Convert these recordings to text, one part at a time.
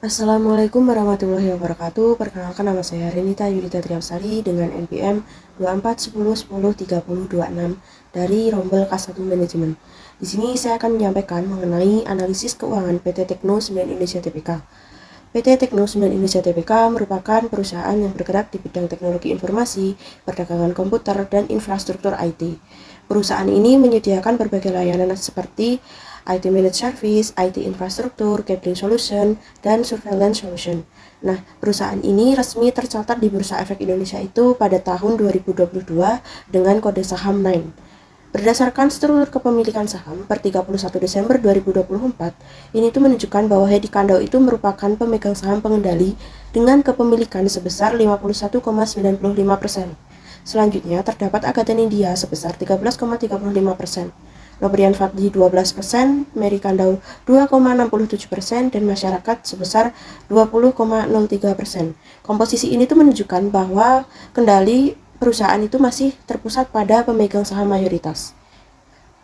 Assalamualaikum warahmatullahi wabarakatuh. Perkenalkan, nama saya Renita Yudita Triapsari dengan NPM 2410103026 dari Rombel K1 Manajemen. Di sini saya akan menyampaikan mengenai analisis keuangan PT Tekno 9 Indonesia Tbk. PT Tekno 9 Indonesia Tbk merupakan perusahaan yang bergerak di bidang teknologi informasi, perdagangan komputer, dan infrastruktur IT. Perusahaan ini menyediakan berbagai layanan seperti IT Managed Service, IT Infrastruktur, Cabling Solution, dan Surveillance Solution. Nah, perusahaan ini resmi tercatat di Bursa Efek Indonesia itu pada tahun 2022 dengan kode saham 9. Berdasarkan struktur kepemilikan saham per 31 Desember 2024, ini tuh menunjukkan bahwa Hedi Kandau itu merupakan pemegang saham pengendali dengan kepemilikan sebesar 51,95%. Selanjutnya terdapat Agatha India sebesar 13,35%. Nobrian Fadli 12%, Mary Kandau 2,67%, dan masyarakat sebesar 20,03%. Komposisi ini tuh menunjukkan bahwa kendali perusahaan itu masih terpusat pada pemegang saham mayoritas.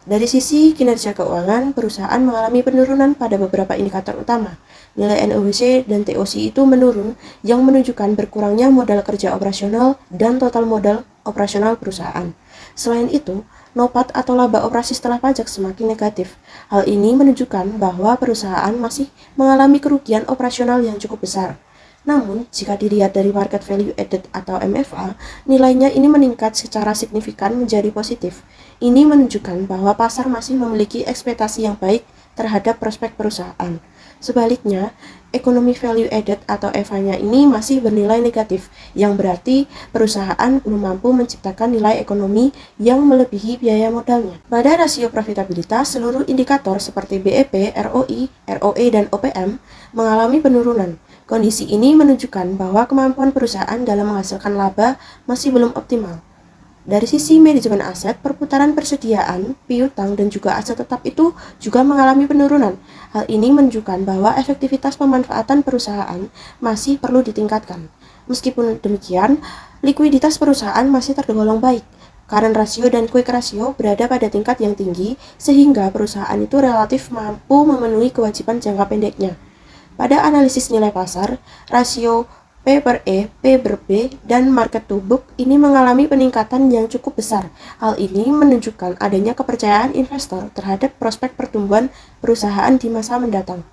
Dari sisi kinerja keuangan, perusahaan mengalami penurunan pada beberapa indikator utama. Nilai NOWC dan TOC itu menurun, yang menunjukkan berkurangnya modal kerja operasional dan total modal operasional perusahaan. Selain itu, NOPAT atau laba operasi setelah pajak semakin negatif. Hal ini menunjukkan bahwa perusahaan masih mengalami kerugian operasional yang cukup besar. Namun, jika dilihat dari market value added atau MFA, nilainya ini meningkat secara signifikan menjadi positif. Ini menunjukkan bahwa pasar masih memiliki ekspektasi yang baik terhadap prospek perusahaan. Sebaliknya, ekonomi value added atau EVA-nya ini masih bernilai negatif, yang berarti perusahaan belum mampu menciptakan nilai ekonomi yang melebihi biaya modalnya. Pada rasio profitabilitas, seluruh indikator seperti BEP, ROI, ROE, dan OPM mengalami penurunan. Kondisi ini menunjukkan bahwa kemampuan perusahaan dalam menghasilkan laba masih belum optimal. Dari sisi manajemen aset, perputaran persediaan, piutang, dan juga aset tetap itu juga mengalami penurunan. Hal ini menunjukkan bahwa efektivitas pemanfaatan perusahaan masih perlu ditingkatkan. Meskipun demikian, likuiditas perusahaan masih tergolong baik. Current ratio dan quick ratio berada pada tingkat yang tinggi, sehingga perusahaan itu relatif mampu memenuhi kewajiban jangka pendeknya. Pada analisis nilai pasar, rasio P per E, P per B, dan market to book ini mengalami peningkatan yang cukup besar. Hal ini menunjukkan adanya kepercayaan investor terhadap prospek pertumbuhan perusahaan di masa mendatang.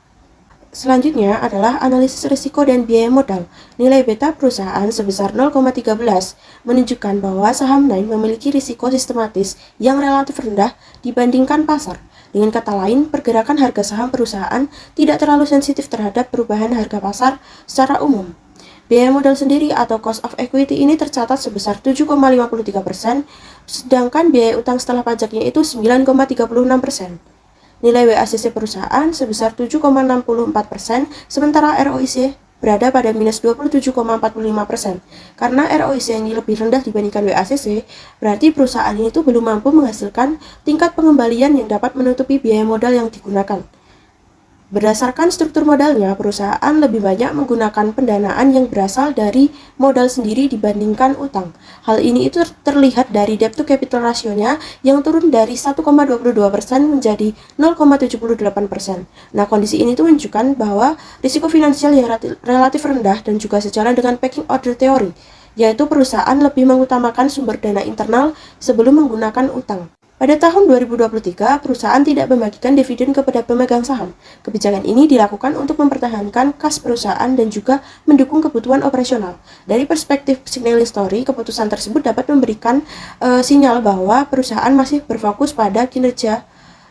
Selanjutnya adalah analisis risiko dan biaya modal. Nilai beta perusahaan sebesar 0,13 menunjukkan bahwa saham 9 memiliki risiko sistematis yang relatif rendah dibandingkan pasar. Dengan kata lain, pergerakan harga saham perusahaan tidak terlalu sensitif terhadap perubahan harga pasar secara umum. Biaya modal sendiri atau cost of equity ini tercatat sebesar 7,53%, sedangkan biaya utang setelah pajaknya itu 9,36%. Nilai WACC perusahaan sebesar 7,64%, sementara ROIC berada pada minus 27,45%. Karena ROIC ini lebih rendah dibandingkan WACC, berarti perusahaan itu belum mampu menghasilkan tingkat pengembalian yang dapat menutupi biaya modal yang digunakan. Berdasarkan struktur modalnya, perusahaan lebih banyak menggunakan pendanaan yang berasal dari modal sendiri dibandingkan utang. Hal ini itu terlihat dari debt to capital rasionya yang turun dari 1,22% menjadi 0,78%. Nah, kondisi ini tuh menunjukkan bahwa risiko finansial yang relatif rendah dan juga sejalan dengan pecking order teori, yaitu perusahaan lebih mengutamakan sumber dana internal sebelum menggunakan utang. Pada tahun 2023, perusahaan tidak membagikan dividen kepada pemegang saham. Kebijakan ini dilakukan untuk mempertahankan kas perusahaan dan juga mendukung kebutuhan operasional. Dari perspektif signaling story, keputusan tersebut dapat memberikan sinyal bahwa perusahaan masih berfokus pada kinerja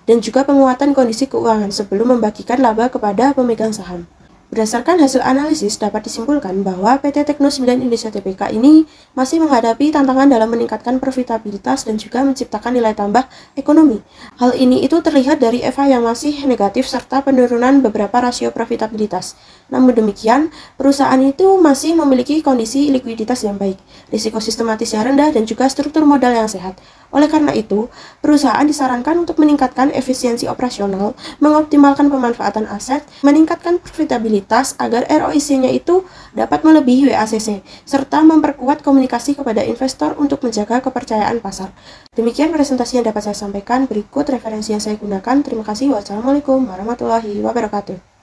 dan juga penguatan kondisi keuangan sebelum membagikan laba kepada pemegang saham. Berdasarkan hasil analisis, dapat disimpulkan bahwa PT Tekno 9 Indonesia Tbk ini masih menghadapi tantangan dalam meningkatkan profitabilitas dan juga menciptakan nilai tambah ekonomi. Hal ini itu terlihat dari EVA yang masih negatif serta penurunan beberapa rasio profitabilitas. Namun demikian, perusahaan itu masih memiliki kondisi likuiditas yang baik, risiko sistematis yang rendah, dan juga struktur modal yang sehat. Oleh karena itu, perusahaan disarankan untuk meningkatkan efisiensi operasional, mengoptimalkan pemanfaatan aset, meningkatkan profitabilitas agar ROIC-nya itu dapat melebihi WACC, serta memperkuat komunikasi kepada investor untuk menjaga kepercayaan pasar. Demikian presentasi yang dapat saya sampaikan. Berikut referensi yang saya gunakan. Terima kasih. Wassalamualaikum warahmatullahi wabarakatuh.